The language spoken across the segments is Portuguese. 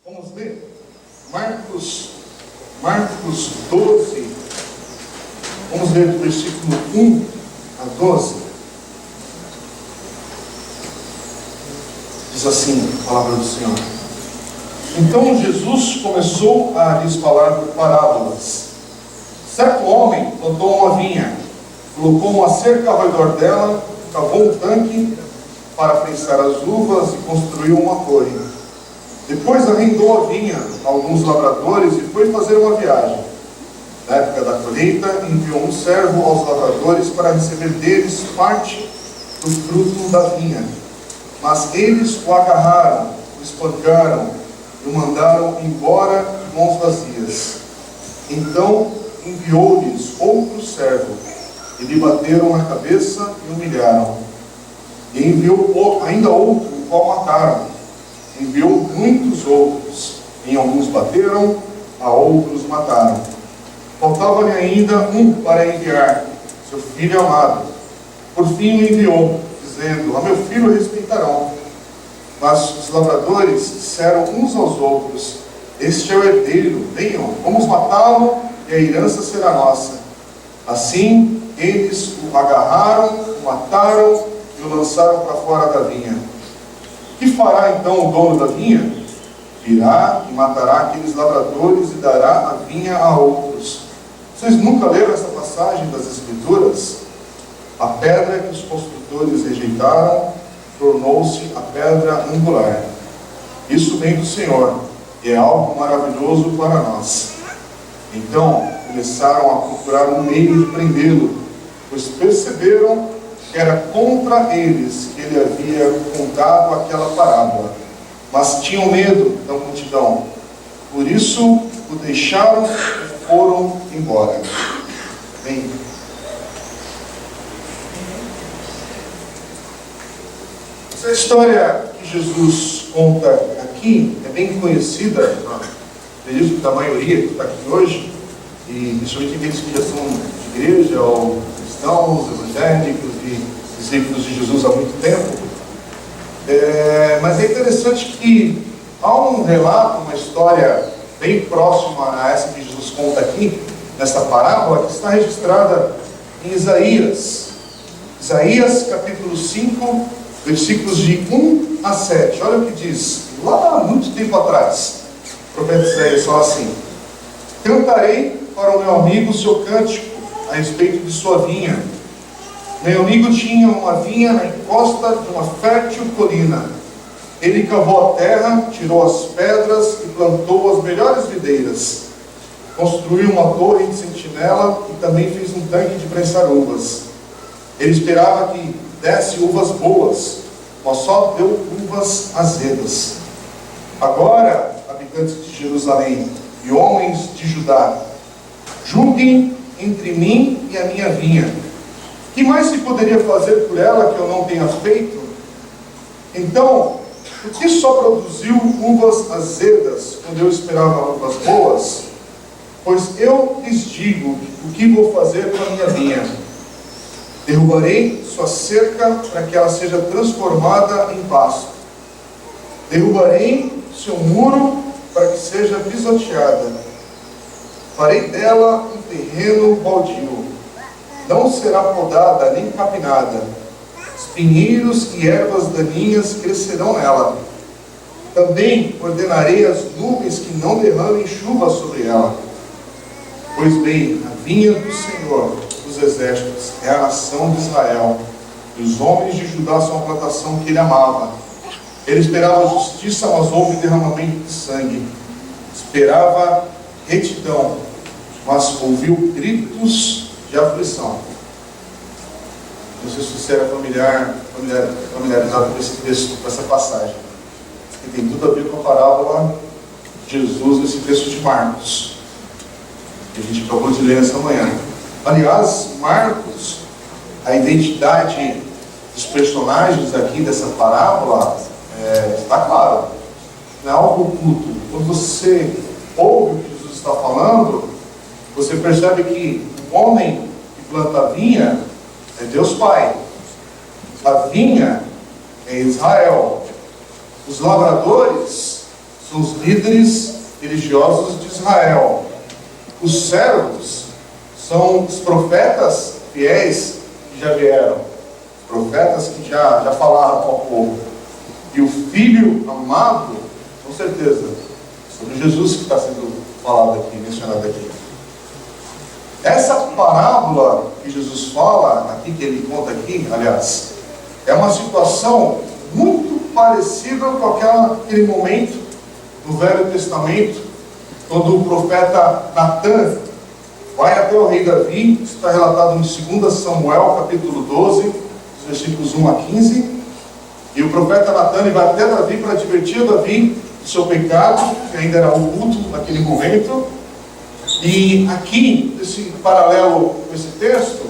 Vamos ler Marcos 12. Vamos ler do versículo 1 a 12. Diz assim a palavra do Senhor. Então Jesus começou a lhes falar por parábolas. Certo homem plantou uma vinha, colocou uma cerca ao redor dela, cavou um tanque para prensar as uvas e construiu uma torre. Depois arrendou a vinha a alguns lavradores e foi fazer uma viagem. Na época da colheita, enviou um servo aos lavradores para receber deles parte do fruto da vinha. Mas eles o agarraram, o espancaram e o mandaram embora de mãos vazias. Então enviou-lhes outro servo, e lhe bateram na cabeça e humilharam. E enviou ainda outro, o qual mataram. Enviou muitos outros, em alguns bateram, a outros mataram. Faltava-lhe ainda um para enviar, seu filho amado. Por fim o enviou, dizendo: a meu filho respeitarão. Mas os lavradores disseram uns aos outros: este é o herdeiro, venham, vamos matá-lo, e a herança será nossa. Assim eles o agarraram, o mataram e o lançaram para fora da vinha. Que fará então o dono da vinha? Virá e matará aqueles lavradores e dará a vinha a outros. Vocês nunca leram essa passagem das Escrituras? A pedra que os construtores rejeitaram tornou-se a pedra angular. Isso vem do Senhor, e é algo maravilhoso para nós. Então começaram a procurar um meio de prendê-lo, pois perceberam que era contra eles que ele havia contado aquela parábola. Mas tinham medo da multidão. Por isso o deixaram e foram embora. Bem, essa história que Jesus conta aqui é bem conhecida, acredito, da maioria que está aqui hoje, e principalmente aqueles que já são de igreja, ou cristãos, evangélicos e discípulos de Jesus há muito tempo. Mas é interessante que há um relato, uma história bem próxima a essa que Jesus conta aqui, nessa parábola, que está registrada em Isaías. Isaías capítulo 5, versículos de 1 a 7. Olha o que diz, lá há muito tempo atrás. O profeta Isaías fala assim: cantarei para o meu amigo o seu cântico a respeito de sua vinha. Meu amigo tinha uma vinha na encosta de uma fértil colina. Ele cavou a terra, tirou as pedras e plantou as melhores videiras. Construiu uma torre de sentinela e também fez um tanque de prensar uvas. Ele esperava que desse uvas boas, mas só deu uvas azedas. Agora, habitantes de Jerusalém e homens de Judá, julguem entre mim e a minha vinha. Que mais se poderia fazer por ela que eu não tenha feito? Então, por que só produziu uvas azedas quando eu esperava uvas boas? Pois eu lhes digo o que vou fazer com a minha vinha. Derrubarei sua cerca para que ela seja transformada em pasto. Derrubarei seu muro para que seja pisoteada. Farei dela um terreno baldio. Não será podada nem capinada. Espinheiros e ervas daninhas crescerão nela. Também ordenarei as nuvens que não derramem chuva sobre ela. Pois bem, a vinha do Senhor dos exércitos é a nação de Israel, e os homens de Judá são a plantação que ele amava. Ele esperava justiça, mas houve derramamento de sangue. Esperava retidão, mas ouviu gritos de aflição. Não sei se você era familiarizado com esse texto, com essa passagem, que tem tudo a ver com a parábola de Jesus nesse texto de Marcos, que a gente acabou de ler essa manhã. Aliás, Marcos, a identidade dos personagens aqui dessa parábola está clara, não é algo oculto. Quando você ouve o que Jesus está falando, você percebe que o homem que planta a vinha é Deus Pai. A vinha é Israel. Os lavradores são os líderes religiosos de Israel. Os servos são os profetas fiéis que já vieram, os profetas que já falaram ao povo. E o Filho amado, com certeza, sobre Jesus que está sendo falado aqui, mencionado aqui. Essa parábola que Jesus fala aqui, que ele conta aqui, aliás, é uma situação muito parecida com aquele momento no Velho Testamento, quando o profeta Natã vai até o rei Davi. Isso está relatado em 2 Samuel, capítulo 12, versículos 1 a 15. E o profeta Natã vai até Davi para advertir Davi do seu pecado, que ainda era oculto naquele momento. E aqui, nesse paralelo com esse texto,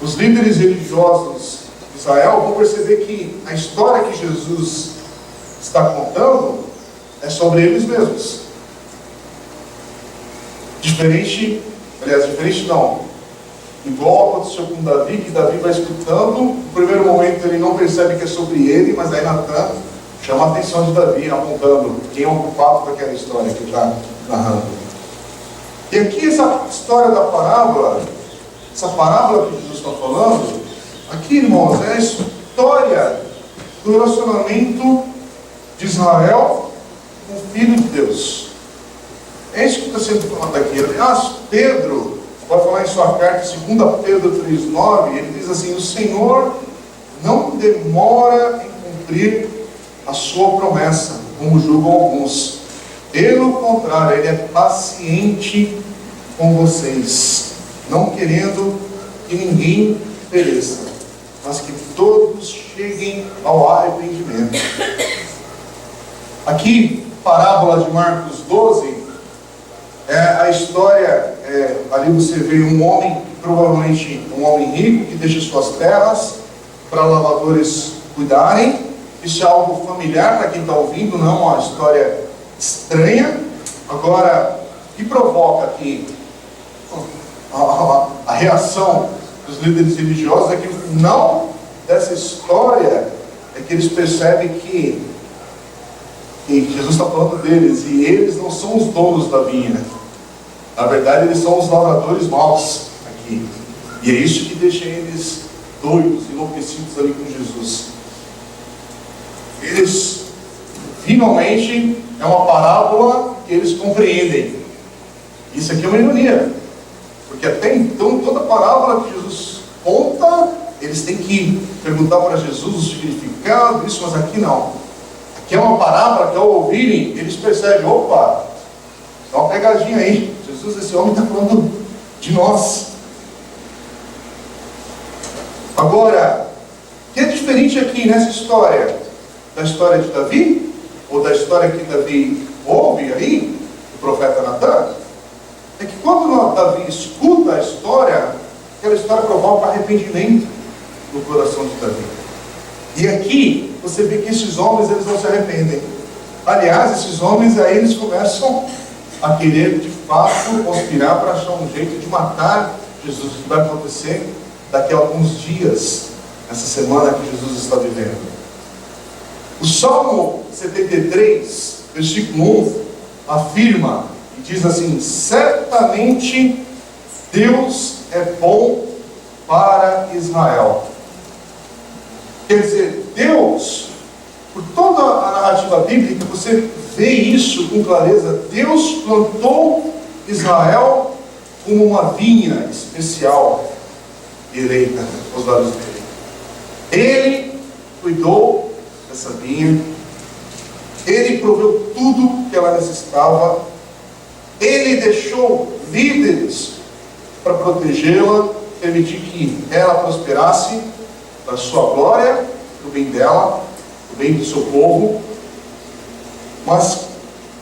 os líderes religiosos de Israel vão perceber que a história que Jesus está contando é sobre eles mesmos. Diferente não. Igual aconteceu com Davi, que Davi vai escutando, no primeiro momento ele não percebe que é sobre ele, mas aí Natã chama a atenção de Davi, apontando quem é o culpado daquela história que ele está narrando. E aqui essa história da parábola, essa parábola que Jesus está falando, aqui, irmãos, é a história do relacionamento de Israel com o Filho de Deus. É isso que está sendo falado aqui. Aliás, Pedro vai falar em sua carta, 2 Pedro 3,9, ele diz assim: o Senhor não demora em cumprir a sua promessa, como julgam alguns. Pelo contrário, ele é paciente com vocês, não querendo que ninguém pereça, mas que todos cheguem ao arrependimento. Aqui, parábola de Marcos 12, é a história, ali você vê um homem, provavelmente um homem rico, que deixa suas terras para lavadores cuidarem. Isso é algo familiar para quem está ouvindo, não é uma história estranha. Agora, o que provoca aqui a reação dos líderes religiosos é que no final dessa história é que eles percebem que Jesus está falando deles, e eles não são os donos da vinha. Na verdade, eles são os lavradores maus aqui. E é isso que deixa eles doidos, enlouquecidos ali com Jesus. Eles, finalmente, é uma parábola que eles compreendem. Isso aqui é uma ironia, porque até então, toda parábola que Jesus conta, eles têm que perguntar para Jesus o significado, isso, mas aqui não. Aqui é uma parábola que, ao ouvirem, eles percebem: opa, dá uma pegadinha aí, Jesus, esse homem está falando de nós. Agora, o que é diferente aqui nessa história? Da história de Davi? Ou da história que Davi ouve aí, do profeta Natã? É que quando Davi escuta a história, aquela história provoca arrependimento no coração de Davi. E aqui, você vê que esses homens, eles não se arrependem. Aliás, esses homens aí, eles começam a querer, de fato, conspirar para achar um jeito de matar Jesus, que vai acontecer daqui a alguns dias, nessa semana que Jesus está vivendo. O Salmo 73, versículo 1, afirma e diz assim: certamente Deus é bom para Israel. Quer dizer, Deus, por toda a narrativa bíblica, você vê isso com clareza. Deus plantou Israel como uma vinha especial, eleita aos olhos dele. Ele cuidou dessa vinha, ele proveu tudo que ela necessitava, ele deixou líderes para protegê-la, permitir que ela prosperasse para a sua glória, para o bem dela, para o bem do seu povo. Mas,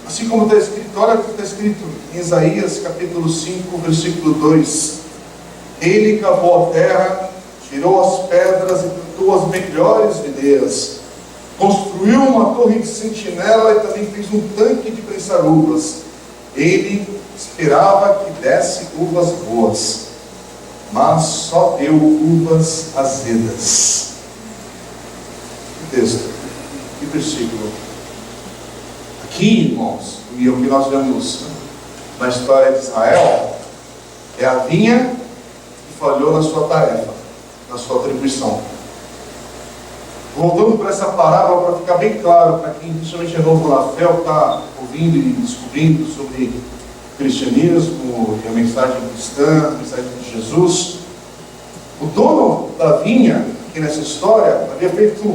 assim como está escrito, olha o que está escrito em Isaías capítulo 5, versículo 2: ele cavou a terra, tirou as pedras e plantou as melhores videiras, construiu uma torre de sentinela e também fez um tanque de prensar uvas. Ele esperava que desse uvas boas, mas só deu uvas azedas. Que texto, que versículo. Aqui, irmãos, e o que nós vemos na história de Israel, é a vinha que falhou na sua tarefa, na sua atribuição. Voltando para essa parábola, para ficar bem claro, para quem principalmente é novo na fé, ou está ouvindo e descobrindo sobre o cristianismo, e a mensagem cristã, a mensagem de Jesus, o dono da vinha, aqui nessa história, havia feito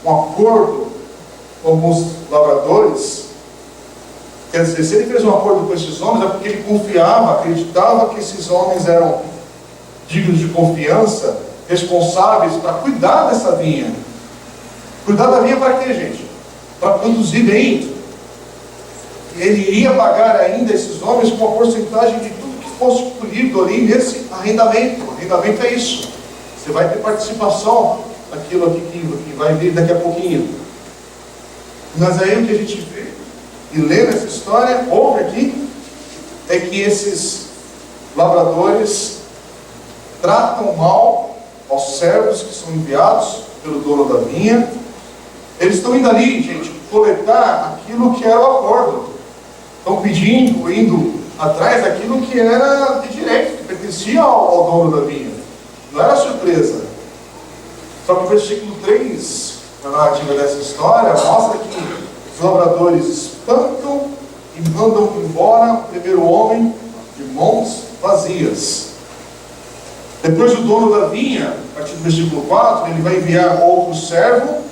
um acordo com alguns lavradores. Quer dizer, se ele fez um acordo com esses homens, é porque ele confiava, acreditava que esses homens eram dignos de confiança, responsáveis para cuidar dessa vinha. Cuidar da vinha para quê, gente? Para produzir bem. Ele iria pagar ainda esses homens com uma porcentagem de tudo que fosse colhido ali nesse arrendamento. O arrendamento é isso. Você vai ter participação naquilo aqui que vai vir daqui a pouquinho. Mas aí o que a gente vê e lê nessa história, ouve aqui, é que esses lavradores tratam mal aos servos que são enviados pelo dono da vinha. Eles estão indo ali, gente, coletar aquilo que era o acordo. Estão pedindo, indo atrás daquilo que era de direito, que pertencia ao dono da vinha. Não era surpresa. Só que o versículo 3, na narrativa dessa história, mostra que os lavradores espantam e mandam embora o primeiro homem de mãos vazias. Depois o dono da vinha, a partir do versículo 4, ele vai enviar outro servo.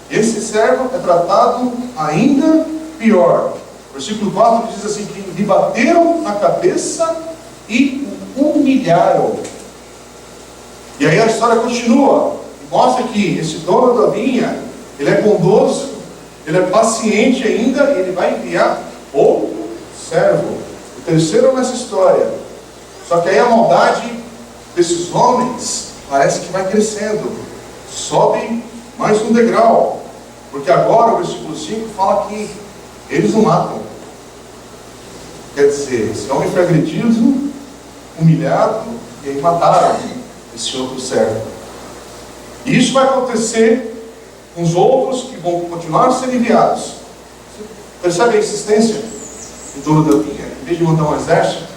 Esse servo é tratado ainda pior. Versículo 4 diz assim, que lhe bateram na cabeça e o humilharam. E aí a história continua. Mostra que esse dono da vinha, ele é bondoso, ele é paciente ainda, e ele vai enviar outro servo. O terceiro nessa história. Só que aí a maldade desses homens parece que vai crescendo. Sobe mais um degrau. Porque agora o versículo 5 fala que eles o matam. Quer dizer, esse homem foi agredido, humilhado, e aí mataram esse outro servo. E isso vai acontecer com os outros que vão continuar sendo enviados. Percebe a insistência do dono da vinha? Em vez de mandar um exército,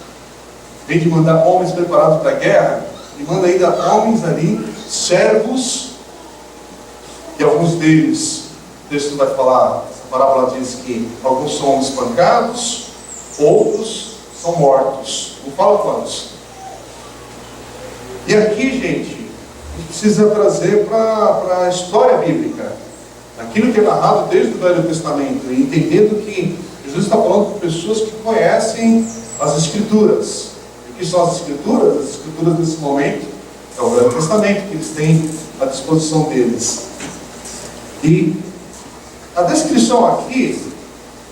em vez de mandar homens preparados para a guerra, ele manda ainda homens ali, servos, e alguns deles, o texto vai falar, essa parábola diz que alguns são espancados, outros são mortos. Não fala quantos. E aqui, gente, a gente precisa trazer para a história bíblica, aquilo que é narrado desde o Velho Testamento, e entendendo que Jesus está falando com pessoas que conhecem as Escrituras. E o que são as Escrituras? As Escrituras nesse momento é o Velho Testamento, que eles têm à disposição deles. E a descrição aqui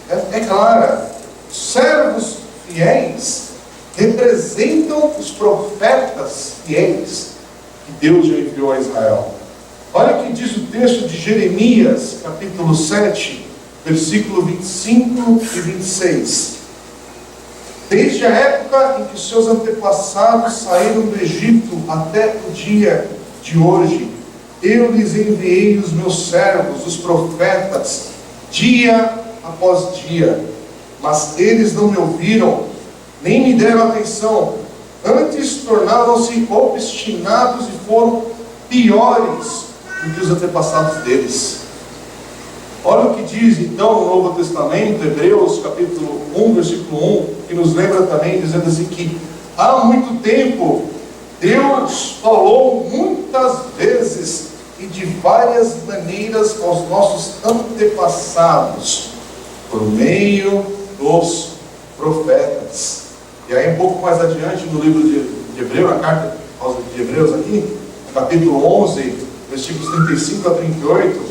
é clara. Servos fiéis representam os profetas fiéis que Deus já enviou a Israel. Olha o que diz o texto de Jeremias, capítulo 7, versículo 25 e 26. Desde a época em que seus antepassados saíram do Egito até o dia de hoje, eu lhes enviei os meus servos, os profetas, dia após dia, mas eles não me ouviram, nem me deram atenção. Antes tornaram-se obstinados e foram piores do que os antepassados deles. Olha o que diz então no Novo Testamento, Hebreus capítulo 1, versículo 1, que nos lembra também, dizendo assim que há muito tempo Deus falou muitas vezes e de várias maneiras aos nossos antepassados, por meio dos profetas. E aí um pouco mais adiante no livro de Hebreus, na carta de Hebreus aqui, no capítulo 11, versículos 35 a 38,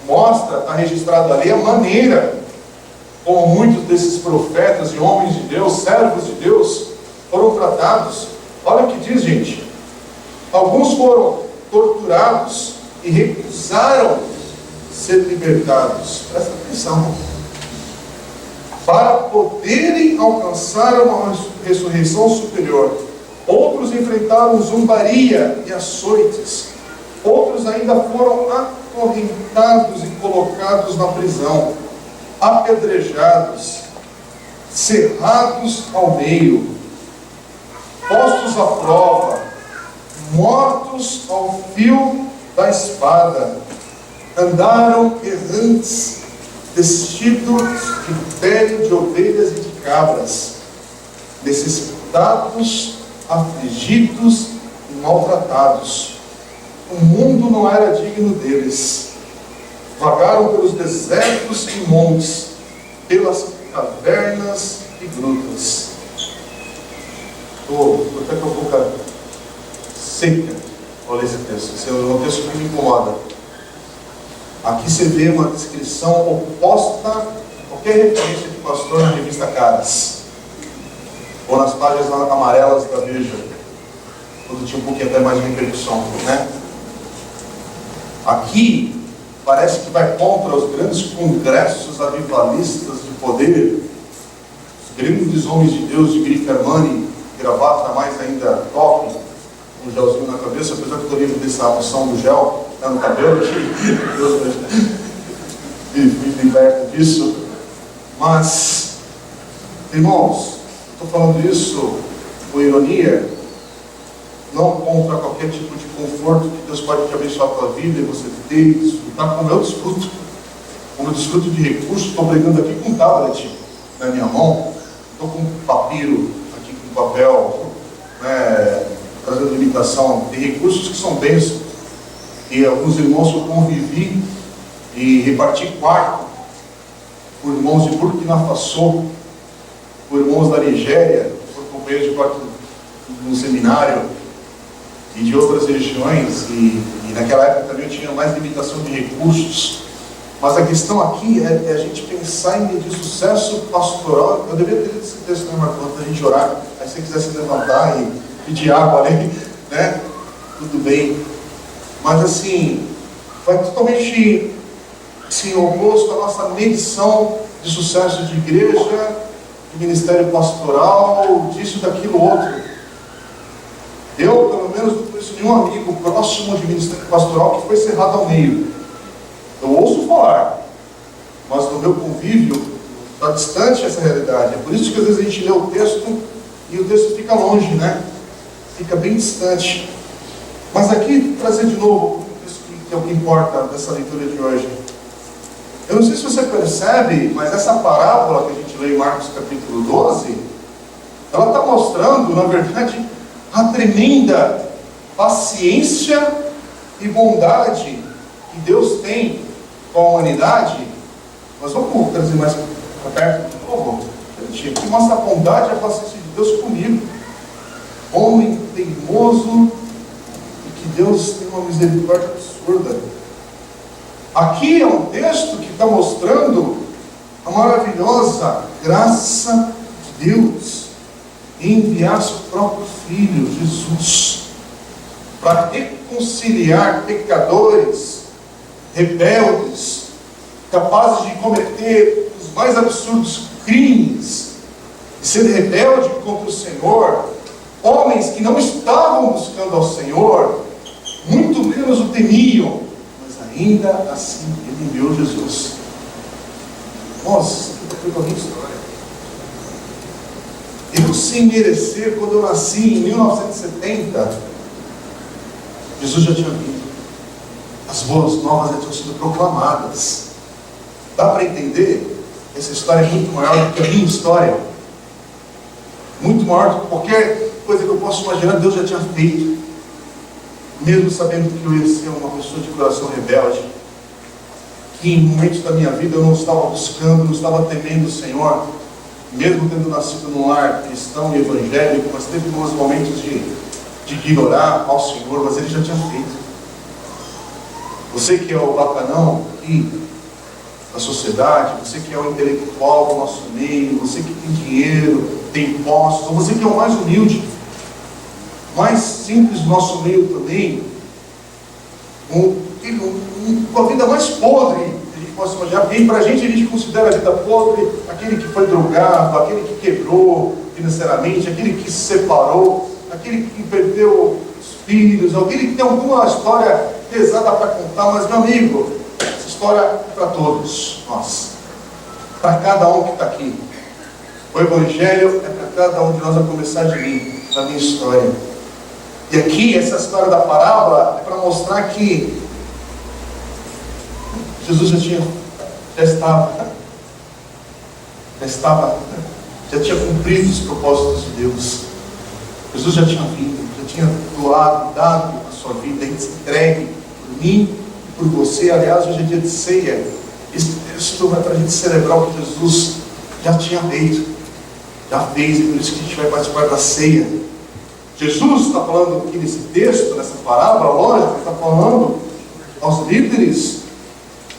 mostra, está registrado ali a maneira como muitos desses profetas e homens de Deus, servos de Deus, foram tratados. Olha o que diz, gente. Alguns foram torturados e recusaram ser libertados. Presta atenção. Para poderem alcançar uma ressurreição superior. Outros enfrentaram zombaria e açoites. Outros ainda foram acorrentados e colocados na prisão. apedrejados, cerrados ao meio, postos à prova, mortos ao fio da espada, andaram errantes, vestidos de pele de ovelhas e de cabras, necessitados, afligidos e maltratados. O mundo não era digno deles. Vagaram pelos desertos e montes, pelas cavernas e grutas. Estou até com a boca seca ao ler esse texto. Esse é um texto que me incomoda. Aqui você vê uma descrição oposta a qualquer referência de pastor na revista Caras, ou nas páginas amarelas da Veja, quando tinha um pouquinho até mais de repercussão, né? Aqui parece que vai contra os grandes congressos avivalistas de poder, os grandes homens de Deus de grife Armani, gravata mais ainda top, um gelzinho na cabeça, apesar que eu livro dessa unção do gel no cabelo, Deus me liberta disso. Mas, irmãos, estou falando isso com ironia, não contra qualquer tipo de conforto que Deus pode te abençoar a tua vida e você ter, desfrutar como eu desfruto. Como eu desfruto de recursos, estou pregando aqui com um tablet na minha mão, estou com um papiro aqui com papel, né, trazendo limitação, de recursos que são bênçãos. E alguns irmãos que eu convivi e reparti quarto por irmãos de Burkina Faso, por irmãos da Nigéria, por companheiros de quarto no seminário e de outras regiões, e naquela época também eu tinha mais limitação de recursos. Mas a questão aqui é a gente pensar em medir sucesso pastoral. Eu deveria ter lido esse texto, né, Marco, antes da gente orar. Aí se você quiser se levantar e pedir água ali, né, tudo bem. Mas assim, vai totalmente assim, oposto à nossa medição de sucesso de igreja, de ministério pastoral, disso, daquilo, outro. Eu, pelo menos, não conheço nenhum amigo próximo de ministério pastoral que foi cerrado ao meio. Eu ouço falar, mas no meu convívio está distante essa realidade. É por isso que às vezes a gente lê o texto e o texto fica longe, né? Fica bem distante. Mas aqui, trazer de novo, isso que é o que importa dessa leitura de hoje. Eu não sei se você percebe, mas essa parábola que a gente lê em Marcos capítulo 12, ela está mostrando, na verdade, a tremenda paciência e bondade que Deus tem com a humanidade. Mas vamos trazer mais para perto de novo. Que mostra a bondade e a paciência de Deus comigo. Homem teimoso, e que Deus tem uma misericórdia absurda. Aqui é um texto que está mostrando a maravilhosa graça de Deus em enviar seu próprio Filho, Jesus, para reconciliar pecadores, rebeldes, capazes de cometer os mais absurdos crimes, de ser rebelde contra o Senhor, homens que não estavam buscando ao Senhor, muito menos o temiam, mas ainda assim ele enviou Jesus. Nossa, isso aqui foi uma história. Eu, sem merecer, quando eu nasci em 1970, Jesus já tinha vindo. As boas novas já tinham sido proclamadas. Dá para entender? Essa história é muito maior do que a minha história. Muito maior do que qualquer coisa que eu possa imaginar, Deus já tinha feito. Mesmo sabendo que eu ia ser uma pessoa de coração rebelde, que em momentos da minha vida eu não estava buscando, não estava temendo o Senhor, mesmo tendo nascido num lar cristão e evangélico, mas teve alguns momentos de ignorar ao Senhor, mas Ele já tinha feito. Você que é o bacanão aqui da sociedade, você que é o intelectual do nosso meio, você que tem dinheiro, tem posses, ou você que é o mais humilde, mais simples do nosso meio também, com a vida mais podre que a gente possa imaginar, porque para a gente considera a vida podre aquele que foi drogado, aquele que quebrou financeiramente, aquele que se separou, aquele que perdeu os filhos, aquele que tem alguma história pesada para contar. Mas, meu amigo, essa história é para todos nós. para cada um que está aqui. O Evangelho é para cada um de nós, a começar de mim, da minha história. E aqui, essa história da parábola é para mostrar que Jesus já tinha cumprido os propósitos de Deus. Jesus já tinha vindo, já tinha doado, dado a sua vida, entregue por mim e por você. Aliás, hoje é dia de ceia. Esse texto é para a gente celebrar o que Jesus já tinha feito, já fez, e por isso que a gente vai participar da ceia. Jesus está falando aqui nesse texto, nessa parábola, lógico, está falando aos líderes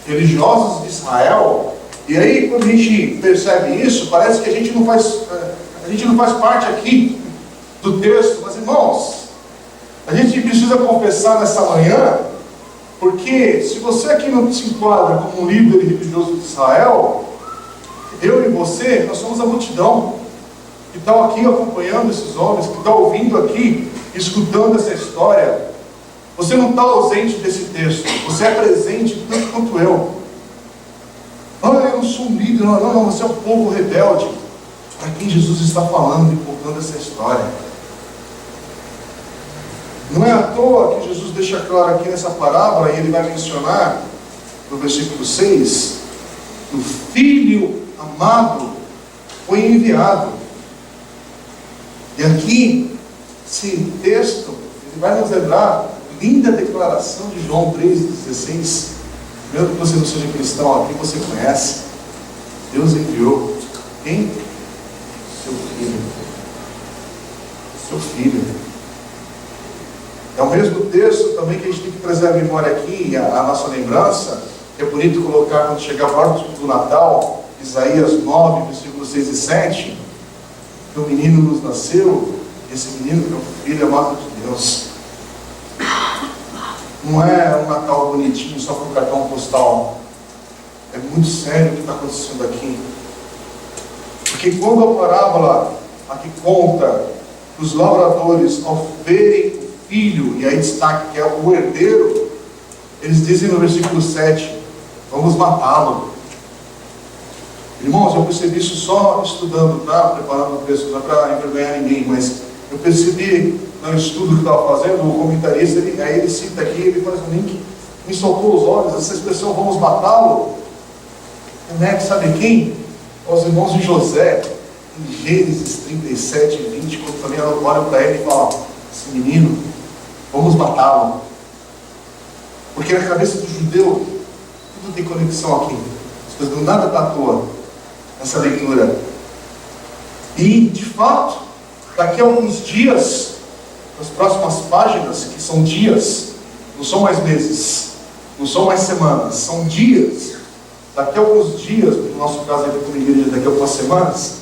religiosos de Israel. E aí, quando a gente percebe isso, parece que a gente não faz parte aqui do texto. Mas, irmãos, a gente precisa confessar nessa manhã, porque se você aqui não se enquadra como um líder religioso de Israel, eu e você, nós somos a multidão que estão aqui acompanhando esses homens, que estão ouvindo aqui, escutando essa história. Você não está ausente desse texto, você é presente tanto quanto eu. Eu não sou um líder, não, você é um povo rebelde, para quem Jesus está falando e contando essa história. Não é à toa que Jesus deixa claro aqui nessa parábola, e ele vai mencionar no versículo 6, que o Filho amado foi enviado. E aqui, esse texto, ele vai nos lembrar a linda declaração de João 3,16. Mesmo que você não seja cristão, aqui você conhece. Deus enviou quem? Seu Filho. Seu Filho. É o mesmo texto também que a gente tem que trazer à memória aqui, a nossa lembrança, que é bonito colocar quando chegar perto do Natal, Isaías 9, versículos 6 e 7, que um menino nos nasceu, e esse menino é o Filho amado de Deus. Não é um Natal bonitinho só com cartão postal. É muito sério o que está acontecendo aqui. Porque quando a parábola aqui conta que os lavradores, ao verem o filho, e aí destaque que é o herdeiro, eles dizem no versículo 7, vamos matá-lo. Irmãos, eu percebi isso só estudando, tá? Preparando o texto, não é para envergonhar ninguém, mas eu percebi no estudo que estava fazendo, o comentarista, aí ele cita aqui, ele faz um link, me soltou os olhos, essa expressão, vamos matá-lo, remete, sabe quem? Aos irmãos de José, em Gênesis 37, 20, quando também olham para ele e falam, esse menino, vamos matá-lo. Porque na cabeça do judeu, tudo tem conexão aqui, as coisas não nada está à toa, nessa leitura. E, de fato, daqui a alguns dias, nas próximas páginas, que são dias, não são mais meses, não são mais semanas, são dias. Daqui a alguns dias, no nosso caso aqui como igreja, daqui a algumas semanas,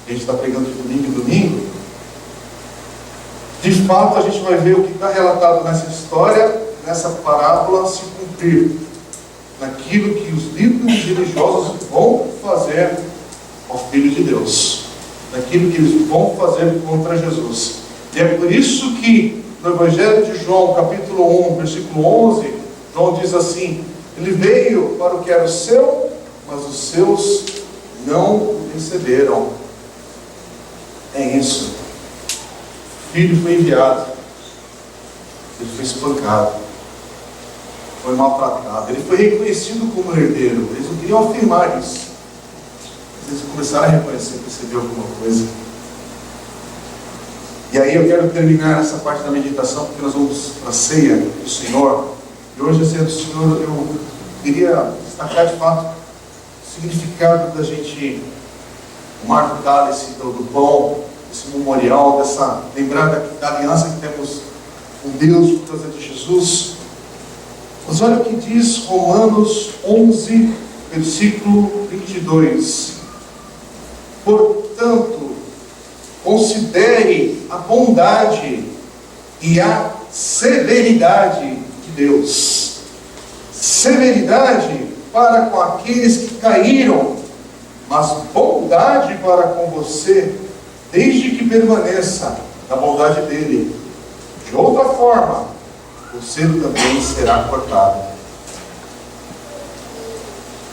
a gente está pegando de domingo em domingo, de fato a gente vai ver o que está relatado nessa história, nessa parábola, se cumprir naquilo que os líderes religiosos vão fazer ao Filho de Deus, naquilo que eles vão fazer contra Jesus. E é por isso que no Evangelho de João, capítulo 1, versículo 11, João diz assim, ele veio para o que era o seu, mas os seus não o receberam. É isso. O filho foi enviado, ele foi espancado, foi maltratado, ele foi reconhecido como herdeiro. Eles não queriam afirmar isso, mas eles começaram a reconhecer, perceber alguma coisa. E aí eu quero terminar essa parte da meditação, porque nós vamos para a ceia do Senhor. E hoje a ceia do Senhor, eu queria destacar de fato o significado da gente tomar do cálice, do pão, esse memorial, lembrar da aliança que temos com Deus por causa de Jesus. Mas olha o que diz Romanos 11, versículo 22. Portanto, considere a bondade e a severidade de Deus. Severidade para com aqueles que caíram, mas bondade para com você, desde que permaneça na bondade dele. De outra forma, você também será cortado.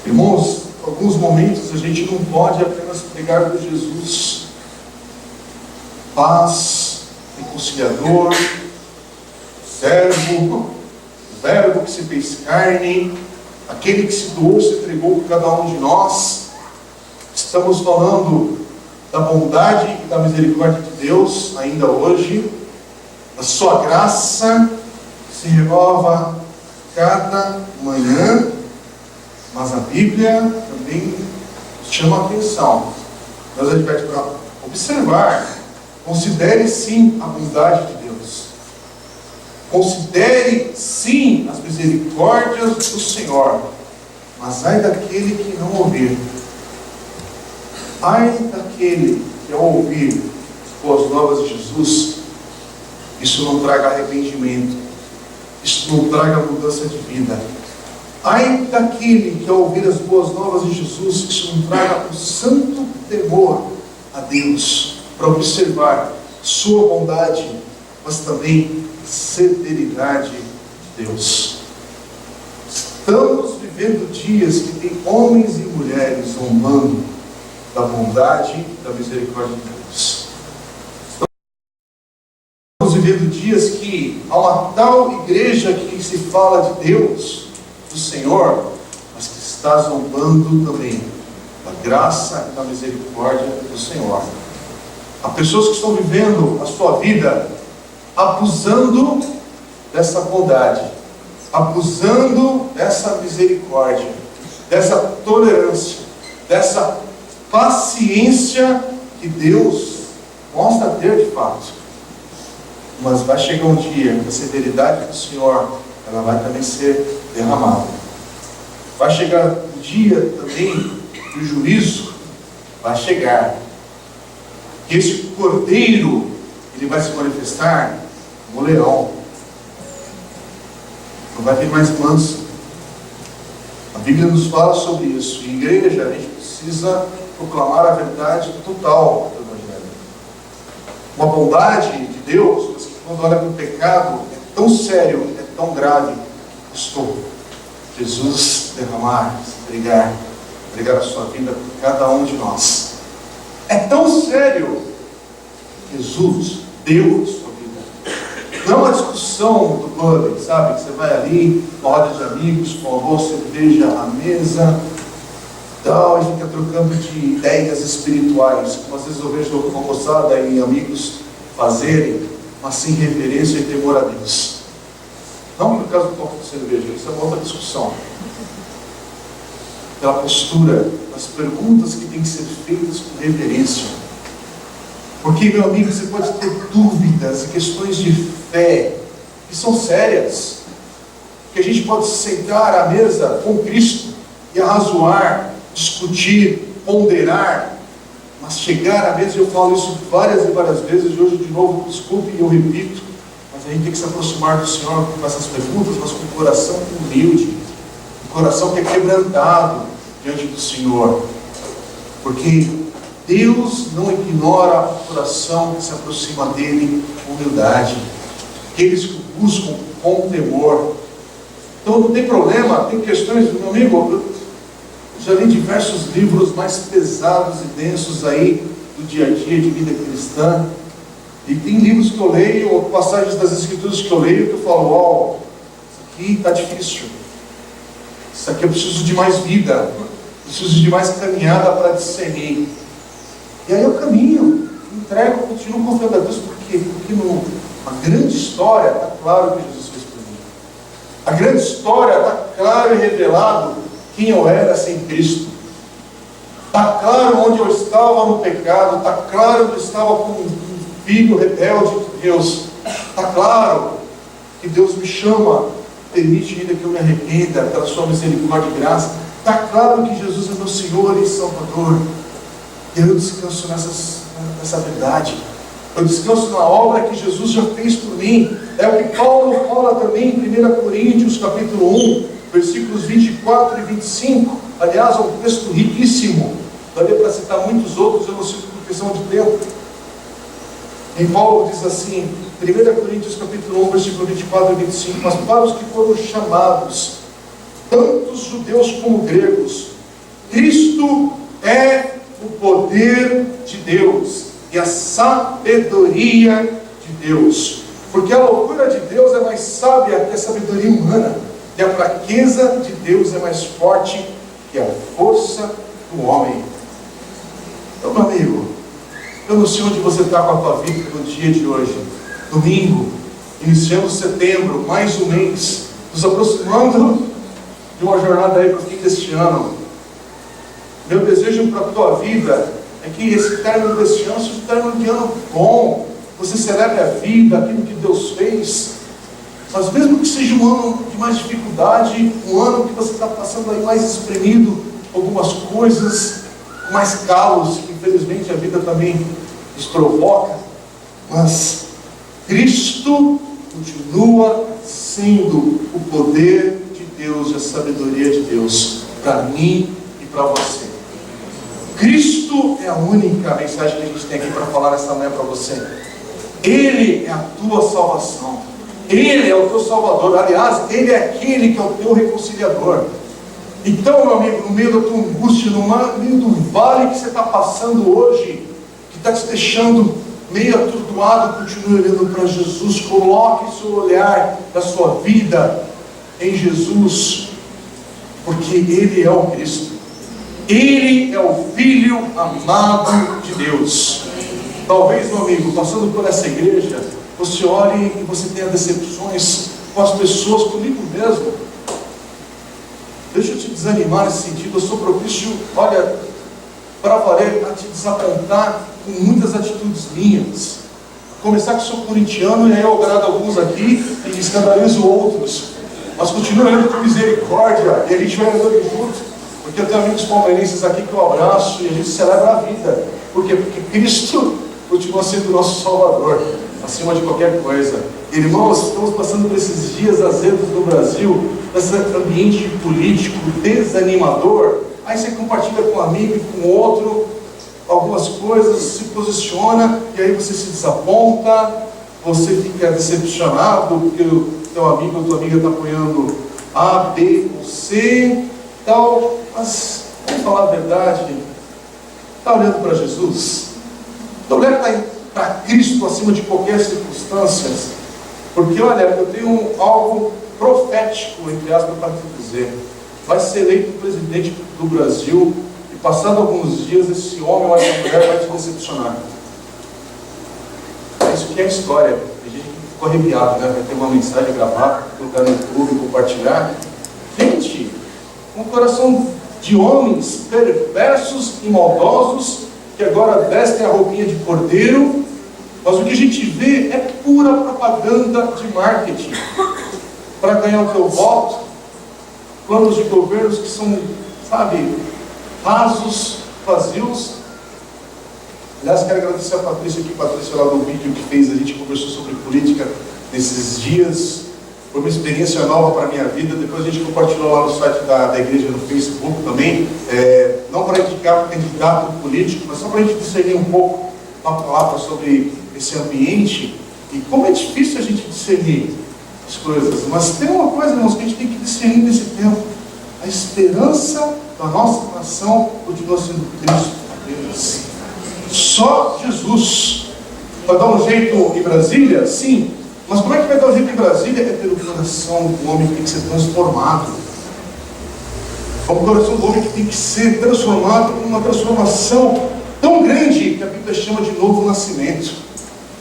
Irmãos, alguns momentos a gente não pode apenas pregar por Jesus, paz, reconciliador, servo, o verbo que se fez carne, aquele que se doou, se entregou por cada um de nós. Estamos falando da bondade e da misericórdia de Deus ainda hoje, da sua graça que se renova cada manhã, mas a Bíblia também chama a atenção, nos adverte para observar. Considere sim a bondade de Deus, considere sim as misericórdias do Senhor, mas ai daquele que não ouvir, ai daquele que ao ouvir as boas novas de Jesus, isso não traga arrependimento, isso não traga mudança de vida. Ai daquele que ao ouvir as boas novas de Jesus, isso não traga o santo temor a Deus, para observar sua bondade, mas também severidade de Deus. Estamos vivendo dias que tem homens e mulheres zombando da bondade e da misericórdia de Deus. Estamos vivendo dias que há uma tal igreja que se fala de Deus, do Senhor, mas que está zombando também da graça e da misericórdia do Senhor. Há pessoas que estão vivendo a sua vida abusando dessa bondade, abusando dessa misericórdia, dessa tolerância, dessa paciência que Deus mostra ter de fato. Mas vai chegar um dia que a severidade do Senhor, ela vai também ser derramada. Vai chegar o dia também do juízo, vai chegar. Que esse cordeiro, ele vai se manifestar como leão. Não vai vir mais manso. A Bíblia nos fala sobre isso. Em igreja, a gente precisa proclamar a verdade total do Evangelho. Uma bondade de Deus, mas que quando olha para o pecado, é tão sério, é tão grave. Estou Jesus derramar, se entregar a sua vida por cada um de nós. É tão sério. Jesus deu a sua vida. Não é uma discussão do pub, sabe? Que você vai ali, uma roda de amigos, com uma boa cerveja à mesa, tal, e fica trocando de ideias espirituais, como às vezes eu vejo uma moçada e amigos fazerem, mas sem reverência e temor a Deus. Não por causa do copo de cerveja, isso é uma outra discussão. Pela postura, as perguntas que têm que ser feitas com reverência. Porque, meu amigo, você pode ter dúvidas e questões de fé que são sérias, que a gente pode sentar à mesa com Cristo e arrazoar, discutir, ponderar, mas chegar à mesa, eu falo isso várias e várias vezes, e hoje de novo, desculpe, eu repito, mas a gente tem que se aproximar do Senhor com essas perguntas, mas com o coração humilde, um coração que é quebrantado diante do Senhor, porque Deus não ignora o coração que se aproxima dele com humildade, aqueles que o buscam com temor. Então não tem problema, tem questões, meu amigo, eu já li diversos livros mais pesados e densos aí do dia a dia de vida cristã, e tem livros que eu leio, ou passagens das Escrituras que eu leio, que eu falo, ó, isso aqui está difícil, isso aqui eu preciso de mais vida, preciso de mais caminhada para discernir. E aí eu caminho, entrego, continuo confiando a Deus. Por quê? Porque na grande história está claro o que Jesus fez por mim. A grande história está claro e revelado quem eu era sem Cristo. Está claro onde eu estava no pecado, está claro que eu estava como um filho rebelde de Deus. Está claro que Deus me chama, permite ainda que eu me arrependa pela sua misericórdia e graça. Está claro que Jesus é meu Senhor e Salvador. E eu descanso nessa verdade. Eu descanso na obra que Jesus já fez por mim. É o que Paulo fala também em 1 Coríntios capítulo 1, versículos 24 e 25. Aliás, é um texto riquíssimo. Daria para citar muitos outros, eu não cito por questão de tempo. E Paulo diz assim, 1 Coríntios capítulo 1, versículo 24 e 25. Mas para os que foram chamados, tanto os judeus como gregos, Cristo é o poder de Deus e a sabedoria de Deus. Porque a loucura de Deus é mais sábia que a sabedoria humana, e a fraqueza de Deus é mais forte que a força do homem. Então, meu amigo, eu não sei onde você está com a tua vida no dia de hoje, domingo, iniciando setembro, mais um mês, nos aproximando de uma jornada aí para o fim deste ano. Meu desejo para a tua vida é que esse término deste ano seja um término de ano bom. Você celebre a vida, aquilo que Deus fez. Mas mesmo que seja um ano de mais dificuldade, um ano que você está passando aí mais espremido, algumas coisas, mais calos, que infelizmente a vida também nos provoca, mas Cristo continua sendo o poder de Deus e a sabedoria de Deus para mim e para você. Cristo é a única mensagem que a gente tem aqui para falar nessa manhã para você. Ele é a tua salvação. Ele é o teu salvador. Aliás, Ele é aquele que é o teu reconciliador. Então, meu amigo, no meio da tua angústia, no meio do vale que você está passando hoje, que está te deixando meio atordoado, continue olhando para Jesus. Coloque seu olhar da sua vida em Jesus, porque Ele é o Cristo. Ele é o Filho amado de Deus. Talvez, meu amigo, passando por essa igreja, você olhe e você tenha decepções com as pessoas, comigo mesmo. Deixa eu te desanimar nesse sentido. Eu sou propício, olha, para valer, a te desapontar com muitas atitudes minhas. Começar que sou corintiano e aí eu agrado alguns aqui e escandalizo outros. Mas continuo olhando com misericórdia e a gente vai andando junto. Porque eu tenho amigos palmeirenses aqui que eu abraço e a gente celebra a vida. Por quê? Porque Cristo continua sendo o nosso Salvador, acima de qualquer coisa. Irmãos, estamos passando por esses dias azedos no Brasil, esse ambiente político desanimador. Aí você compartilha com um amigo e com outro algumas coisas, se posiciona, e aí você se desaponta, você fica decepcionado, porque o teu amigo ou tua amiga está apoiando A, B ou C, tal. Mas, vamos falar a verdade, está olhando para Jesus? Está olhando para Cristo acima de qualquer circunstância? Porque, olha, eu tenho algo profético, entre aspas, para te dizer. Vai ser eleito presidente do Brasil e, passado alguns dias, esse homem ou essa mulher vai te decepcionar. Isso que é história. A gente ficou arrepiado, né? Vai ter uma mensagem gravada, colocar no YouTube, compartilhar. Gente, um coração de homens perversos e maldosos, que agora vestem a roupinha de cordeiro, mas o que a gente vê é pura propaganda de marketing, para ganhar o teu voto, planos de governos que são, sabe, rasos, vazios. Aliás, quero agradecer a Patrícia aqui, Patrícia lá no vídeo que fez, a gente conversou sobre política nesses dias. Foi uma experiência nova para a minha vida. Depois a gente compartilhou lá no site da igreja, no Facebook também. Não para indicar o candidato político, mas só para a gente discernir um pouco uma palavra sobre esse ambiente. E como é difícil a gente discernir as coisas. Mas tem uma coisa, irmãos, que a gente tem que discernir nesse tempo. A esperança da nossa nação continua sendo Cristo apenas. Só Jesus. Vai dar um jeito em Brasília? Sim. Mas como é que vai dar um jeito em Brasília? É pelo coração do homem que tem que ser transformado. É o coração do homem que tem que ser transformado em uma transformação tão grande que a Bíblia chama de novo nascimento.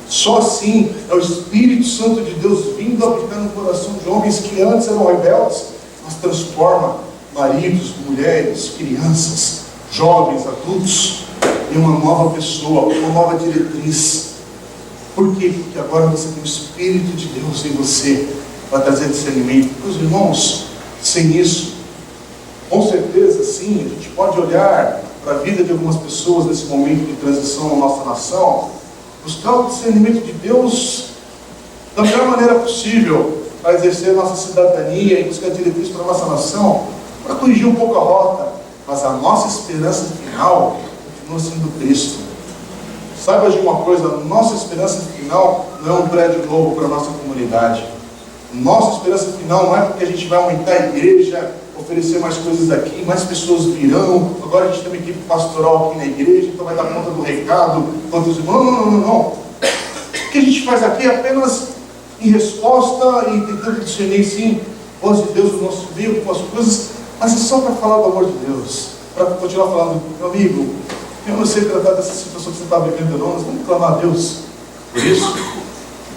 Só assim é o Espírito Santo de Deus vindo habitar no coração de homens que antes eram rebeldes, mas transforma maridos, mulheres, crianças, jovens, adultos em uma nova pessoa, uma nova diretriz. Por quê? Porque agora você tem o Espírito de Deus em você para trazer discernimento. Meus irmãos, sem isso, com certeza, sim, a gente pode olhar para a vida de algumas pessoas nesse momento de transição na nossa nação, buscar o discernimento de Deus da melhor maneira possível para exercer a nossa cidadania e buscar diretriz para a nossa nação, para corrigir um pouco a rota. Mas a nossa esperança final continua sendo Cristo. Saiba de uma coisa, nossa esperança final não é um prédio novo para a nossa comunidade. Nossa esperança final não é porque a gente vai aumentar a igreja, oferecer mais coisas aqui, mais pessoas virão, agora a gente tem uma equipe pastoral aqui na igreja, então vai dar conta do recado. Não. O que a gente faz aqui é apenas em resposta e tentando discernir, sim, voz de Deus no nosso meio, com as coisas, mas é só para falar do amor de Deus, para continuar falando, meu amigo, eu não sei tratar dessa situação que você está vivendo, não, nós vamos clamar a Deus por isso.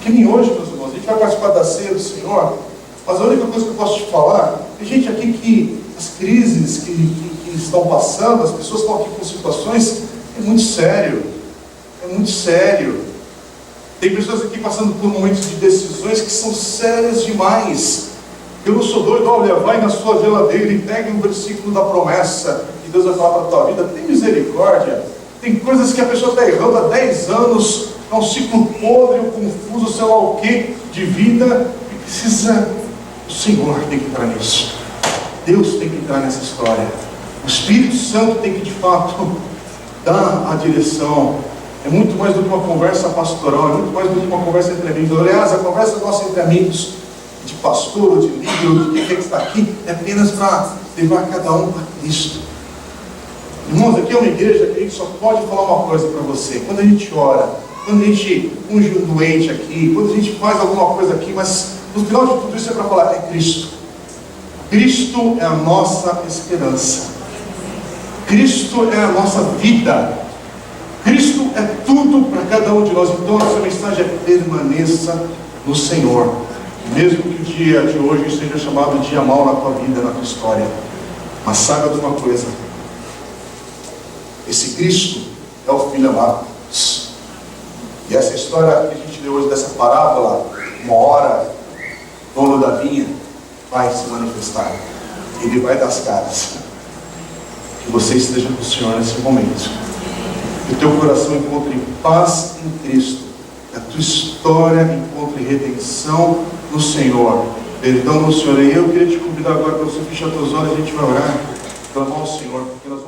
Que nem hoje, meus irmãos, a gente vai participar da ceia do Senhor, mas a única coisa que eu posso te falar, tem gente aqui que as crises que estão passando, as pessoas estão aqui com situações, é muito sério, Tem pessoas aqui passando por momentos de decisões que são sérias demais. Eu não sou doido, olha, vai na sua geladeira e pegue um versículo da promessa, que Deus vai falar para a tua vida, tem misericórdia. Tem coisas que a pessoa está errando há 10 anos, é um ciclo podre, confuso, sei lá o que, de vida, e precisa, o Senhor tem que entrar nisso. Deus tem que entrar nessa história. O Espírito Santo tem que, de fato, dar a direção. É muito mais do que uma conversa pastoral, é muito mais do que uma conversa entre amigos. Aliás, a conversa nossa entre amigos, de pastor, de líder, de quem está aqui, é apenas para levar cada um a Cristo. Irmãos, aqui é uma igreja que a gente só pode falar uma coisa para você. Quando a gente ora, quando a gente unge um doente aqui, quando a gente faz alguma coisa aqui, mas no final de tudo isso é para falar, é Cristo. Cristo é a nossa esperança. Cristo é a nossa vida. Cristo é tudo para cada um de nós. Então a nossa mensagem é: permaneça no Senhor, mesmo que o dia de hoje seja chamado de dia mau na tua vida, na tua história. Mas saiba de uma coisa: esse Cristo é o Filho amado. E essa história que a gente leu hoje, dessa parábola, uma hora, dono da vinha vai se manifestar. Ele vai dar as caras. Que você esteja com o Senhor nesse momento. Que o teu coração encontre paz em Cristo. Que a tua história encontre redenção no Senhor. Perdão no Senhor. E eu queria te convidar agora para você fechar teus olhos e a gente vai orar. Clamar ao Senhor. Porque nós